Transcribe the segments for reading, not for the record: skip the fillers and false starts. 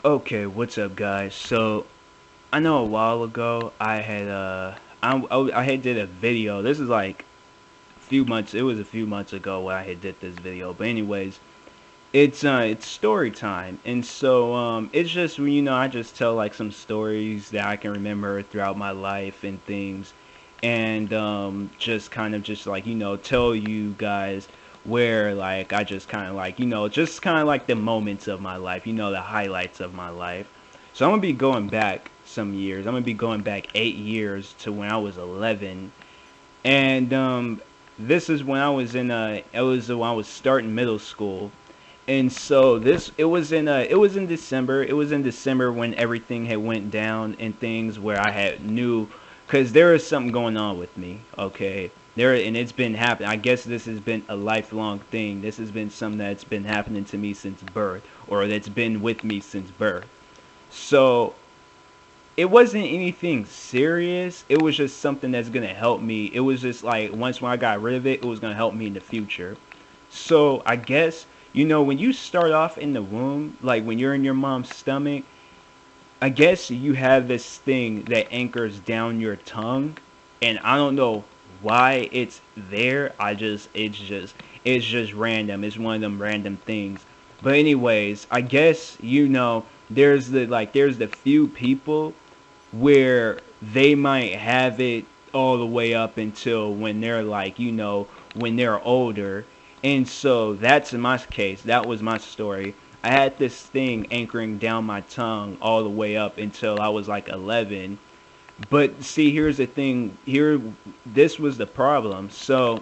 Okay, what's up, guys? So I know a while ago I had did a video. This is like a few months. It was a few months ago when I had did this video. But anyways, it's story time, and so it's just I just tell like some stories that I can remember throughout my life and things, and just kind of just like tell you guys where like I just kind of like just kind of like the moments of my life, the highlights of my life. So I'm gonna be going back some years. I'm gonna be going back 8 years to when I was 11, and this is when I was it was when I was starting middle school. And so this it was in December. It was in December when everything had went down and things where I had knew because there is something going on with me. Okay, there and it's been happening. I guess this has been a lifelong thing. This has been something that's been happening to me since birth, or that's been with me since birth. So it wasn't anything serious. It was just something that's gonna help me. It was just like once when I got rid of it, it was gonna help me in the future. So I guess when you start off in the womb, like when you're in your mom's stomach, I guess you have this thing that anchors down your tongue, and I don't know why it's there. It's just random. It's one of them random things. But anyways, I guess there's the few people where they might have it all the way up until when they're like, when they're older. And so that's my case. That was my story. I had this thing anchoring down my tongue all the way up until I was like 11. But see, here's the thing. This was the problem. So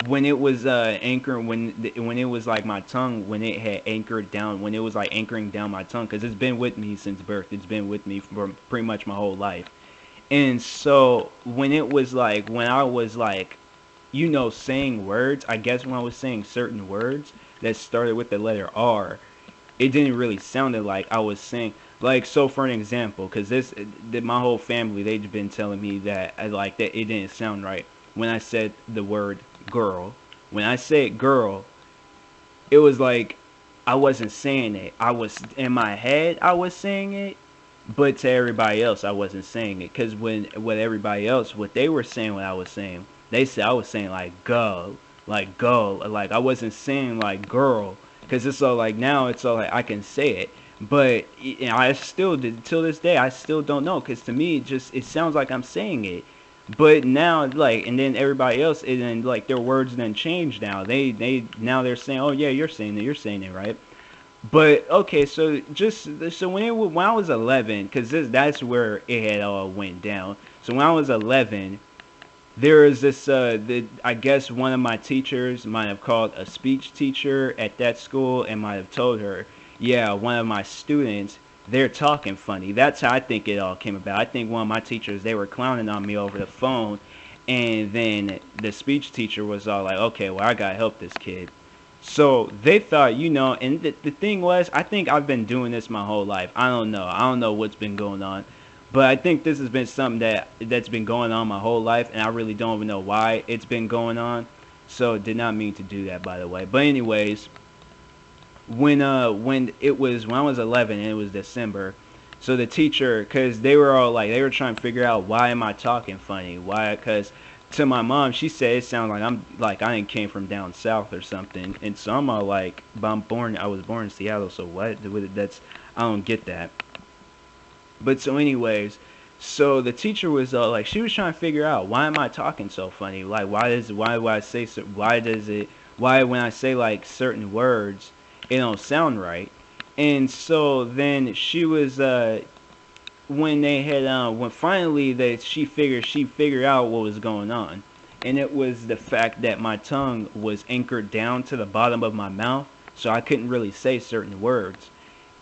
when it was anchoring, when it was like my tongue, when it had anchored down, when it was like anchoring down my tongue, because it's been with me since birth. It's been with me for pretty much my whole life. And so when I was like, saying words, I guess when I was saying certain words that started with the letter R, it didn't really sound like I was saying, like, so for an example, because my whole family, they've been telling me that that it didn't sound right when I said the word girl. When I said girl, it was like I wasn't saying it. I was in my head, I was saying it, but to everybody else, I wasn't saying it. Because with everybody else, what they were saying, what I was saying, they said I was saying like go, like I wasn't saying like girl. Because it's all like now, it's all like I can say it, but I still did till this day. I still don't know because to me, it sounds like I'm saying it. But now, like, and then everybody else, and then like their words then change now. Now they're saying, oh yeah, you're saying it right. But okay, so when I was 11, because that's where it had all went down. So when I was 11, there was this. I guess one of my teachers might have called a speech teacher at that school and might have told her, yeah, one of my students, they're talking funny. That's how I think it all came about. I think one of my teachers, they were clowning on me over the phone, and then the speech teacher was all like, okay, well, I gotta help this kid. So they thought, and the thing was, I think I've been doing this my whole life. I don't know. I don't know what's been going on. But I think this has been something that's been going on my whole life, and I really don't even know why it's been going on. So did not mean to do that, by the way. But anyways, when I was 11 and it was December, so the teacher, because they were all like they were trying to figure out why am I talking funny? Why? Because to my mom, she said it sounds like I'm like I ain't came from down south or something, and so I'm all like, but I was born in Seattle, so what? That's I don't get that. But so anyways, so the teacher was like she was trying to figure out why am I talking so funny? Like why do I say why does it why when I say like certain words it don't sound right? And so then she was when they had when finally that she figured out what was going on, and it was the fact that my tongue was anchored down to the bottom of my mouth, so I couldn't really say certain words.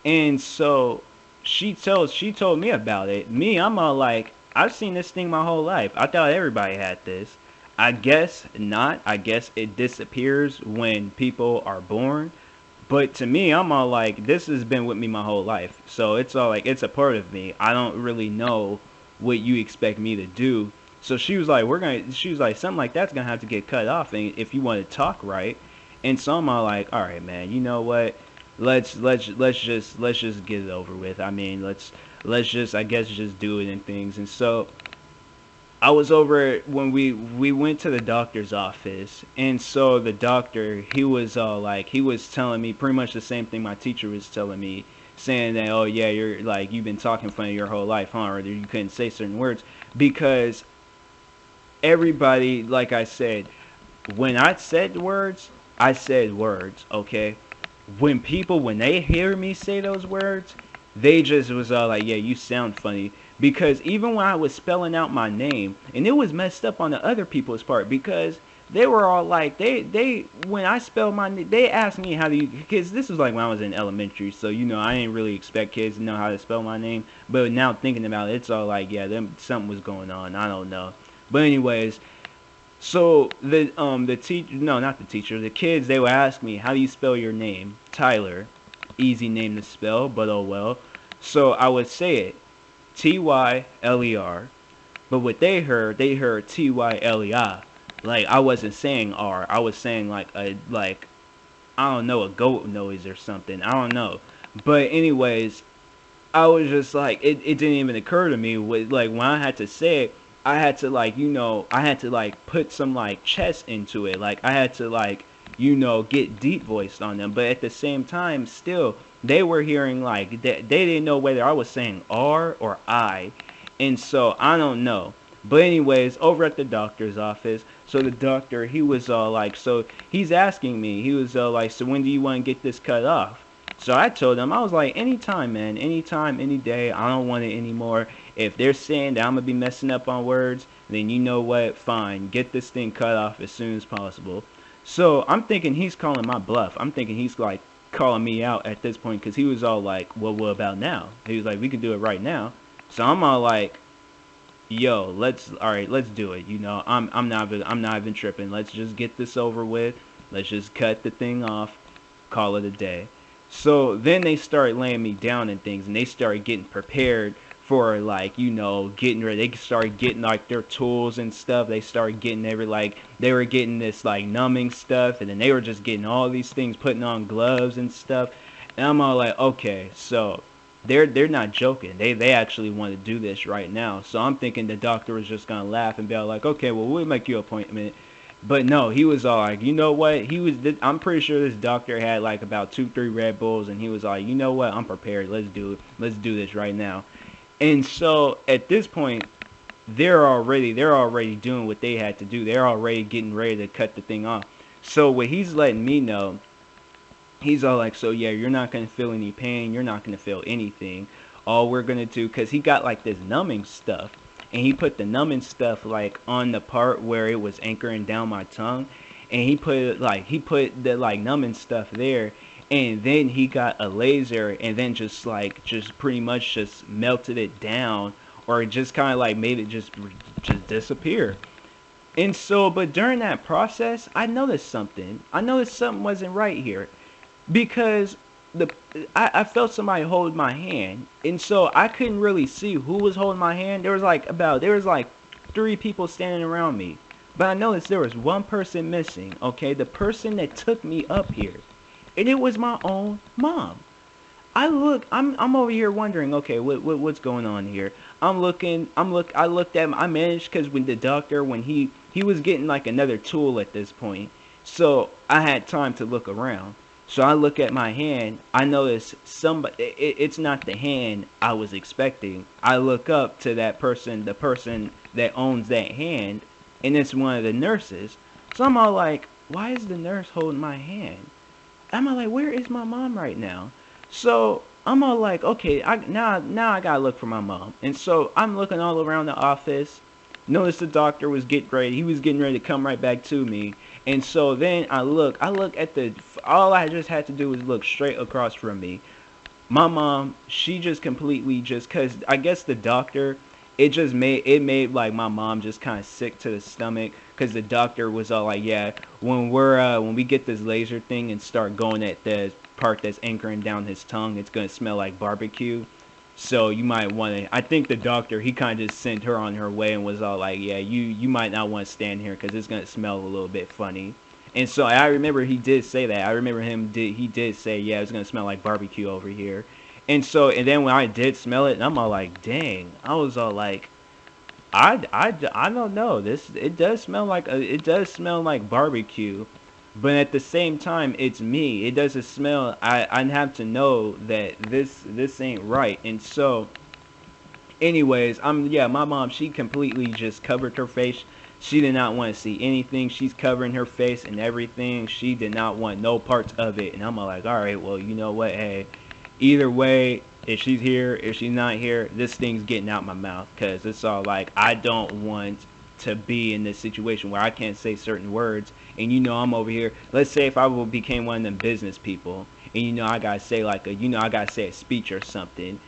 And so she told me about it. Me, I'm all like, I've seen this thing my whole life. I thought everybody had this. I guess not. I guess it disappears when people are born. But to me, I'm all like, this has been with me my whole life. So it's all like, it's a part of me. I don't really know what you expect me to do. So she was like, something like that's gonna have to get cut off, and if you want to talk right. And so I'm all like, all right, man, you know what? let's just get it over with. I mean, let's just, I guess, just do it and things. And so I was over when we went to the doctor's office, and so the doctor, he was like, he was telling me pretty much the same thing my teacher was telling me, saying that, oh yeah, you're like, you've been talking funny your whole life, huh? Or you couldn't say certain words because everybody, like I said, when I said words, okay? When they hear me say those words, they just was all like, yeah, you sound funny. Because even when I was spelling out my name, and it was messed up on the other people's part, because they were all like, when I spelled my name, they asked me how do you, because this was like when I was in elementary, so, you know, I didn't really expect kids to know how to spell my name. But now thinking about it, it's all like, yeah, something was going on. I don't know. But anyways, so the teacher, no, not the teacher, the kids, they would ask me, how do you spell your name? Tyler. Easy name to spell, but oh well. So I would say it, Tyler. But what they heard Tylei. Like I wasn't saying R. I was saying like I don't know, a goat noise or something. I don't know. But anyways, I was just like, it didn't even occur to me. Like when I had to say it, I had to like, you know, I had to like put some like chest into it. Like I had to like, you know, get deep voiced on them. But at the same time, still, they were hearing like they didn't know whether I was saying R or I. And so I don't know. But anyways, over at the doctor's office, so the doctor, he was all like, so he's asking me, he was all like, so when do you want to get this cut off? So I told him, I was like, anytime, man, anytime, any day, I don't want it anymore. If they're saying that I'm going to be messing up on words, then you know what, fine, get this thing cut off as soon as possible. So I'm thinking he's calling my bluff. I'm thinking he's like calling me out at this point because he was all like, well, what about now? He was like, we can do it right now. So I'm all like, yo, all right, let's do it. You know, I'm not even tripping. Let's just get this over with. Let's just cut the thing off, call it a day. So then they started laying me down and things, and they started getting prepared for like, you know, getting ready. They started getting like their tools and stuff. They started getting they were getting this like numbing stuff, and then they were just getting all these things, putting on gloves and stuff. And I'm all like, okay, so they're not joking. They actually want to do this right now. So I'm thinking the doctor was just gonna laugh and be all like, okay, well, we'll make you an appointment. But no, he was all like, you know what? I'm pretty sure this doctor had like about 2, 3 Red Bulls, and he was like, you know what? I'm prepared. Let's do it. Let's do this right now. And so at this point, they're already doing what they had to do. They're already getting ready to cut the thing off. So what he's letting me know, he's all like, so yeah, you're not gonna feel any pain. You're not gonna feel anything. All we're gonna do, cause he got like this numbing stuff, and he put the numbing stuff like on the part where it was anchoring down my tongue, and he put the like numbing stuff there, and then he got a laser and then just pretty much just melted it down, or just kind of like made it just disappear. And so, but during that process, I noticed something. I noticed something wasn't right here, because the I felt somebody hold my hand, and so I couldn't really see who was holding my hand. There was like 3 people standing around me, but I noticed there was one person missing. Okay, the person that took me up here, and it was my own mom. I'm over here wondering, okay, what's going on here? I looked at him. I managed, because when the doctor, when he was getting like another tool at this point, so I had time to look around. So I look at my hand. I notice somebody. It's not the hand I was expecting. I look up to that person, the person that owns that hand, and it's one of the nurses. So I'm all like, why is the nurse holding my hand? I'm all like, where is my mom right now? So I'm all like, okay, now I gotta look for my mom. And so I'm looking all around the office. Notice the doctor was getting ready. He was getting ready to come right back to me. And so then I look at all I just had to do was look straight across from me. My mom, she just completely cause I guess the doctor, it made like my mom just kind of sick to the stomach, because the doctor was all like, yeah, when we get this laser thing and start going at the part that's anchoring down his tongue, it's gonna smell like barbecue. So you might want to. I think the doctor, he kind of just sent her on her way and was all like, yeah, you might not want to stand here because it's gonna smell a little bit funny. And so I remember he did say that. I remember he did say, yeah, it's gonna smell like barbecue over here. And then when I did smell it, and I'm all like, dang, I was all like, I don't know. It does smell like it does smell like barbecue, but at the same time, it's me. It doesn't smell. I have to know that this ain't right. And so, anyways, yeah, my mom, she completely just covered her face. She did not want to see anything. She's covering her face and everything. She did not want no parts of it. And I'm like, all right, well, you know what? Hey, either way, if she's here, if she's not here, this thing's getting out my mouth, because it's all like, I don't want to be in this situation where I can't say certain words, and I'm over here. Let's say if I became one of them business people, and I gotta say like I gotta say a speech or something,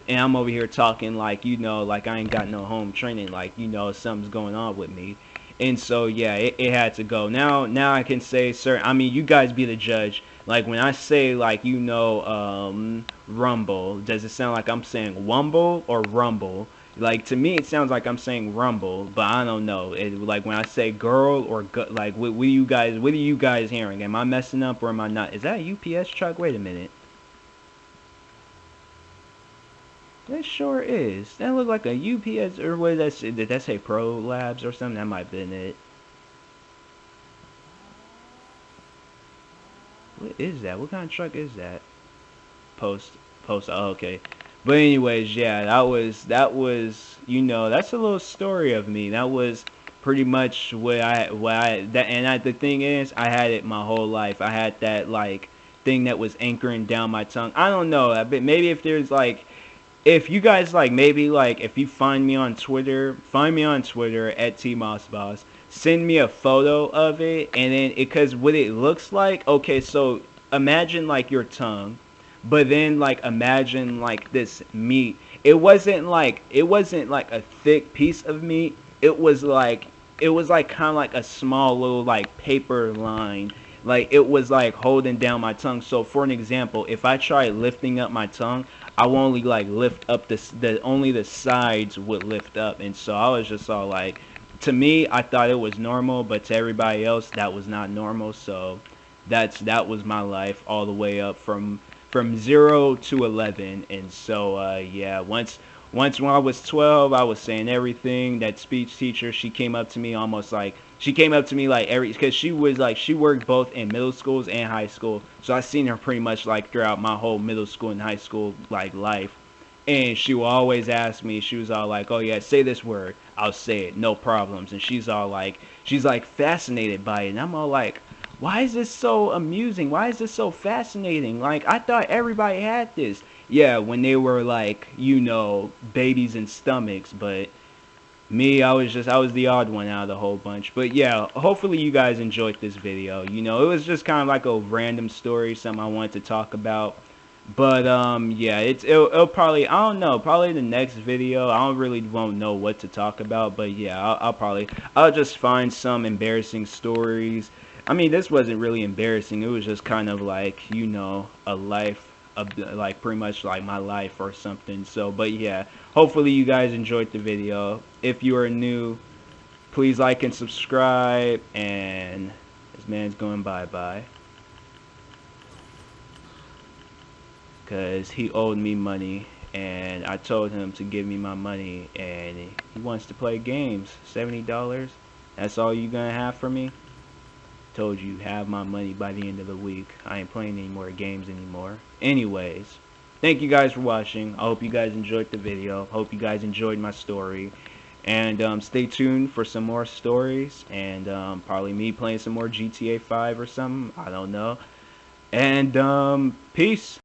and I'm over here talking like like I ain't got no home training, like something's going on with me. And so yeah, it had to go. Now I can say certain, I mean, you guys be the judge. Like when I say like rumble, does it sound like I'm saying wumble or rumble? Like to me it sounds like I'm saying rumble, but I don't know. Like when I say girl or like what are you guys hearing? Am I messing up or am I not? Is that a UPS truck? Wait a minute. That sure is. That looked like a UPS, or what did that say Pro Labs or something? That might have been it. What is that? What kind of truck is that? Post. Oh, okay. But anyways, yeah, that was that's a little story of me. That was pretty much the thing is, I had it my whole life. I had that like thing that was anchoring down my tongue. I don't know. Maybe if there's like, if you guys like, maybe like if you find me on Twitter at TMossBoss. Send me a photo of it, and then because what it looks like. Okay, so imagine like your tongue, but then like imagine like this meat. It wasn't like a thick piece of meat. It was like kind of like a small little like paper line. Like it was like holding down my tongue. So for an example, if I try lifting up my tongue, I will only like lift up only the sides would lift up. And so I was just all like, to me, I thought it was normal, but to everybody else, that was not normal. So that was my life all the way up from 0 to 11. And so yeah, once when I was 12, I was saying everything. That speech teacher, she came up to me almost like, she came up to me like because she was like, she worked both in middle schools and high school. So I seen her pretty much like throughout my whole middle school and high school like life. And she will always ask me, she was all like, oh yeah, say this word. I'll say it, no problems. And she's like fascinated by it. And I'm all like, why is this so amusing? Why is this so fascinating? Like, I thought everybody had this. Yeah, when they were like, babies in stomachs. But me, I was the odd one out of the whole bunch. But yeah, hopefully you guys enjoyed this video. It was just kind of like a random story, something I wanted to talk about. But yeah, it'll probably, I don't know, probably the next video I won't know what to talk about. But yeah, I'll just find some embarrassing stories. I mean, this wasn't really embarrassing. It was just kind of like, a life, like pretty much like my life or something. So but yeah, hopefully you guys enjoyed the video. If you are new, please like and subscribe. And this man's going bye-bye, because he owed me money, and I told him to give me my money, and he wants to play games. $70, that's all you gonna have for me? Told you, have my money by the end of the week. I ain't playing any more games anymore. Anyways, thank you guys for watching. I hope you guys enjoyed the video. Hope you guys enjoyed my story. And stay tuned for some more stories, and probably me playing some more GTA 5 or something, I don't know. And peace.